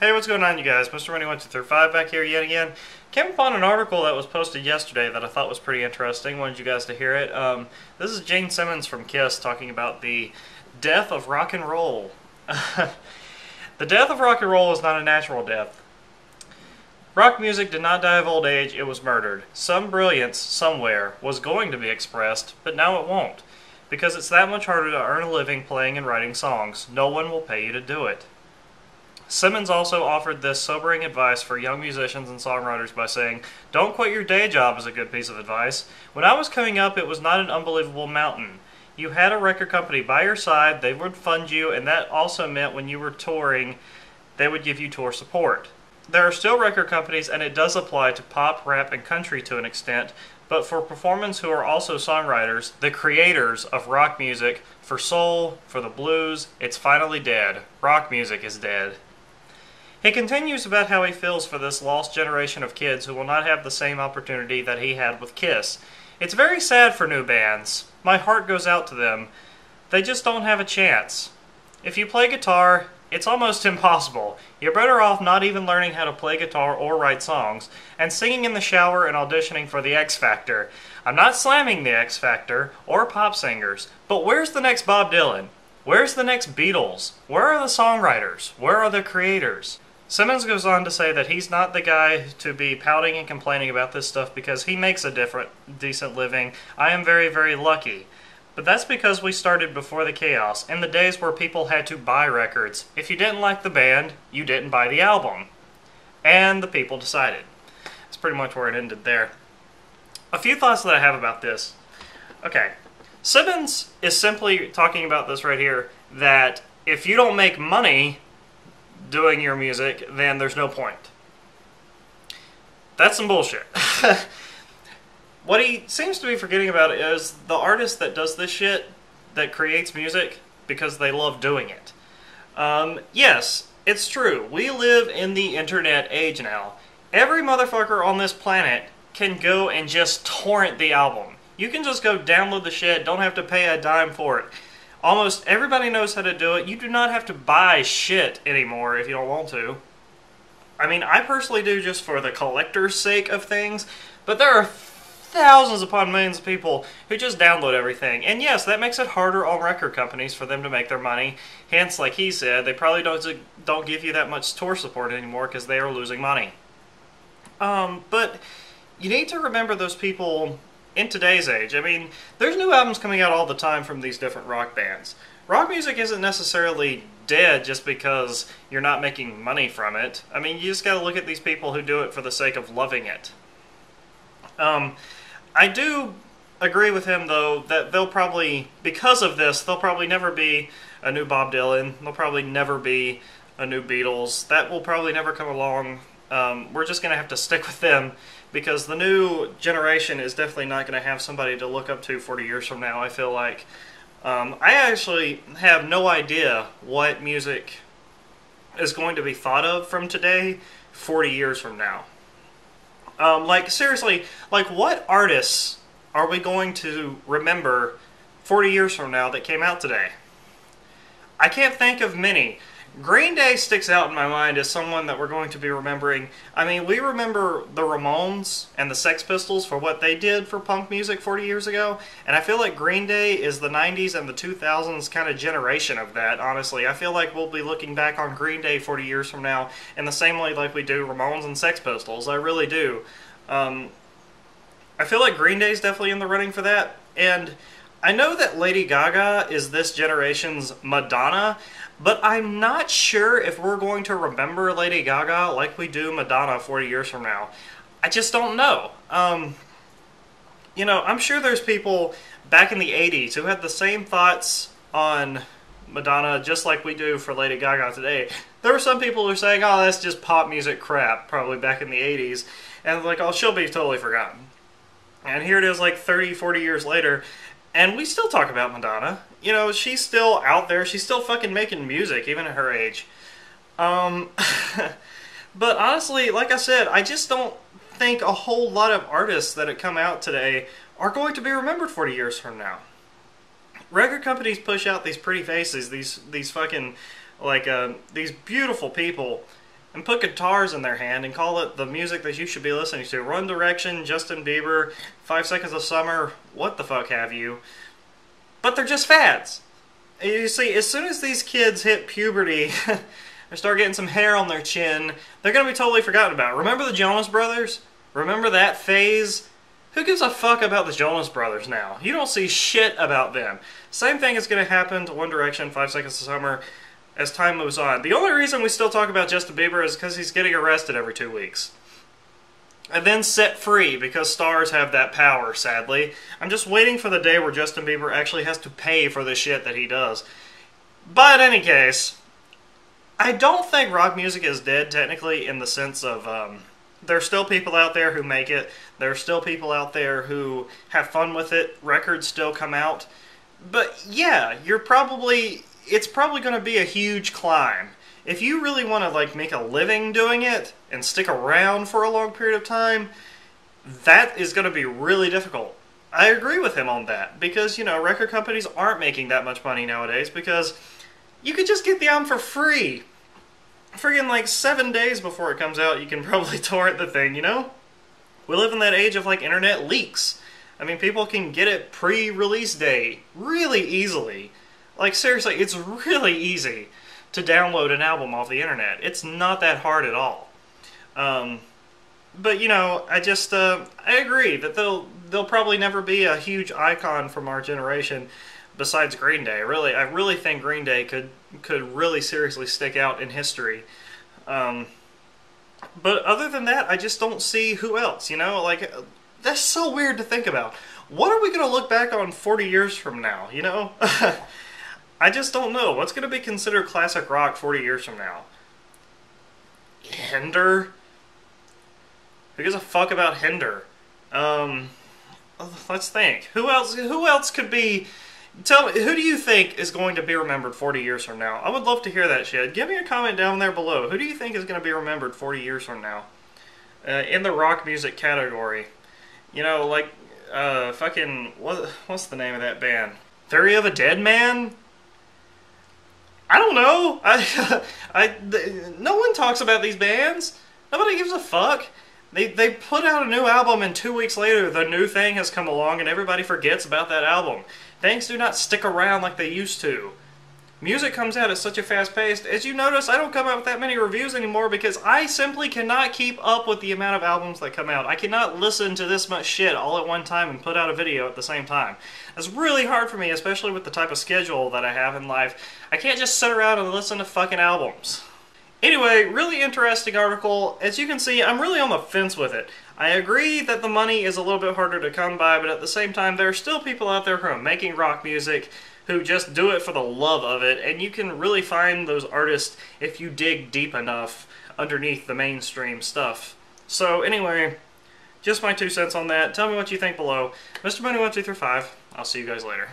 Hey, what's going on, you guys? Mr. Money1235 back here yet again. Came upon an article that was posted yesterday that I thought was pretty interesting. Wanted you guys to hear it. This is Gene Simmons from Kiss talking about the death of rock and roll. The death of rock and roll is not a natural death. Rock music did not die of old age, it was murdered. Some brilliance, somewhere, was going to be expressed, but now it won't. Because it's that much harder to earn a living playing and writing songs. No one will pay you to do it. Simmons also offered this sobering advice for young musicians and songwriters by saying, "Don't quit your day job" is a good piece of advice. "When I was coming up, it was not an unbelievable mountain. You had a record company by your side, they would fund you, and that also meant when you were touring, they would give you tour support. There are still record companies, and it does apply to pop, rap, and country to an extent, but for performers who are also songwriters, the creators of rock music, for soul, for the blues, it's finally dead. Rock music is dead." He continues about how he feels for this lost generation of kids who will not have the same opportunity that he had with Kiss. "It's very sad for new bands. My heart goes out to them. They just don't have a chance. If you play guitar, it's almost impossible. You're better off not even learning how to play guitar or write songs, and singing in the shower and auditioning for the X Factor. I'm not slamming the X Factor or pop singers, but where's the next Bob Dylan? Where's the next Beatles? Where are the songwriters? Where are the creators?" Simmons goes on to say that he's not the guy to be pouting and complaining about this stuff because he makes a decent living. "I am very, very lucky. But that's because we started before the chaos, in the days where people had to buy records. If you didn't like the band, you didn't buy the album. And the people decided." That's pretty much where it ended there. A few thoughts that I have about this. Okay, Simmons is simply talking about this right here, that if you don't make money doing your music, then there's no point. That's some bullshit. What he seems to be forgetting about is the artist that does this shit, that creates music because they love doing it. Yes, it's true. We live in the internet age now. Every motherfucker on this planet can go and just torrent the album. You can just go download the shit, don't have to pay a dime for it. Almost everybody knows how to do it. You do not have to buy shit anymore if you don't want to. I mean, I personally do just for the collector's sake of things, but there are thousands upon millions of people who just download everything. And yes, that makes it harder on record companies for them to make their money. Hence, like he said, they probably don't give you that much tour support anymore because they are losing money. But you need to remember those people in today's age. I mean, there's new albums coming out all the time from these different rock bands. Rock music isn't necessarily dead just because you're not making money from it. I mean, you just gotta look at these people who do it for the sake of loving it. I do agree with him, though, that they'll probably, because of this, there'll probably never be a new Bob Dylan. There'll probably never be a new Beatles. That will probably never come along. We're just gonna have to stick with them, because the new generation is definitely not going to have somebody to look up to 40 years from now, I feel like. I actually have no idea what music is going to be thought of from today 40 years from now. Like, seriously, like, what artists are we going to remember 40 years from now that came out today? I can't think of many. Green Day sticks out in my mind as someone that we're going to be remembering. I mean, we remember the Ramones and the Sex Pistols for what they did for punk music 40 years ago, and I feel like Green Day is the 90s and the 2000s kind of generation of that, honestly. I feel like we'll be looking back on Green Day 40 years from now in the same way like we do Ramones and Sex Pistols. I really do. I feel like Green Day's definitely in the running for that, and I know that Lady Gaga is this generation's Madonna, but I'm not sure if we're going to remember Lady Gaga like we do Madonna 40 years from now. I just don't know. You know, I'm sure there's people back in the 80s who had the same thoughts on Madonna just like we do for Lady Gaga today. There were some people who were saying, "Oh, that's just pop music crap," probably back in the 80s, and like, "Oh, she'll be totally forgotten." And here it is like 30, 40 years later, and we still talk about Madonna. You know, she's still out there. She's still fucking making music, even at her age. But honestly, like I said, I just don't think a whole lot of artists that have come out today are going to be remembered 40 years from now. Record companies push out these pretty faces, these fucking, like, these beautiful people, and put guitars in their hand and call it the music that you should be listening to. One Direction, Justin Bieber, 5 Seconds of Summer, what the fuck have you. But they're just fads. You see, as soon as these kids hit puberty or start getting some hair on their chin, they're going to be totally forgotten about. Remember the Jonas Brothers? Remember that phase? Who gives a fuck about the Jonas Brothers now? You don't see shit about them. Same thing is going to happen to One Direction, 5 Seconds of Summer, as time moves on. The only reason we still talk about Justin Bieber is because he's getting arrested every 2 weeks. And then set free, because stars have that power, sadly. I'm just waiting for the day where Justin Bieber actually has to pay for the shit that he does. But in any case, I don't think rock music is dead, technically, in the sense of, there are still people out there who make it. There are still people out there who have fun with it. Records still come out. But yeah, it's probably going to be a huge climb. If you really want to like make a living doing it and stick around for a long period of time, that is going to be really difficult. I agree with him on that because, you know, record companies aren't making that much money nowadays because you could just get the album for free. Friggin' like 7 days before it comes out, you can probably torrent the thing, you know? We live in that age of like internet leaks. I mean, people can get it pre-release day really easily. Like, seriously, it's really easy to download an album off the internet. It's not that hard at all. But, you know, I agree that they'll probably never be a huge icon from our generation besides Green Day. Really, I really think Green Day could really seriously stick out in history. But other than that, I just don't see who else, you know? Like, that's so weird to think about. What are we going to look back on 40 years from now, you know? I just don't know. What's going to be considered classic rock 40 years from now? Hinder? Who gives a fuck about Hinder? Let's think. Who else could be... Tell me, who do you think is going to be remembered 40 years from now? I would love to hear that shit. Give me a comment down there below. Who do you think is going to be remembered 40 years from now? In the rock music category. You know, like, what's the name of that band? Theory of a Dead Man? I don't know. No one talks about these bands. Nobody gives a fuck. They put out a new album and 2 weeks later the new thing has come along and everybody forgets about that album. Things do not stick around like they used to. Music comes out at such a fast pace. As you notice, I don't come out with that many reviews anymore because I simply cannot keep up with the amount of albums that come out. I cannot listen to this much shit all at one time and put out a video at the same time. It's really hard for me, especially with the type of schedule that I have in life. I can't just sit around and listen to fucking albums. Anyway, really interesting article. As you can see, I'm really on the fence with it. I agree that the money is a little bit harder to come by, but at the same time, there are still people out there who are making rock music who just do it for the love of it, and you can really find those artists if you dig deep enough underneath the mainstream stuff. So anyway, just my 2 cents on that. Tell me what you think below. Mr. Money 1 2 3 5. I'll see you guys later.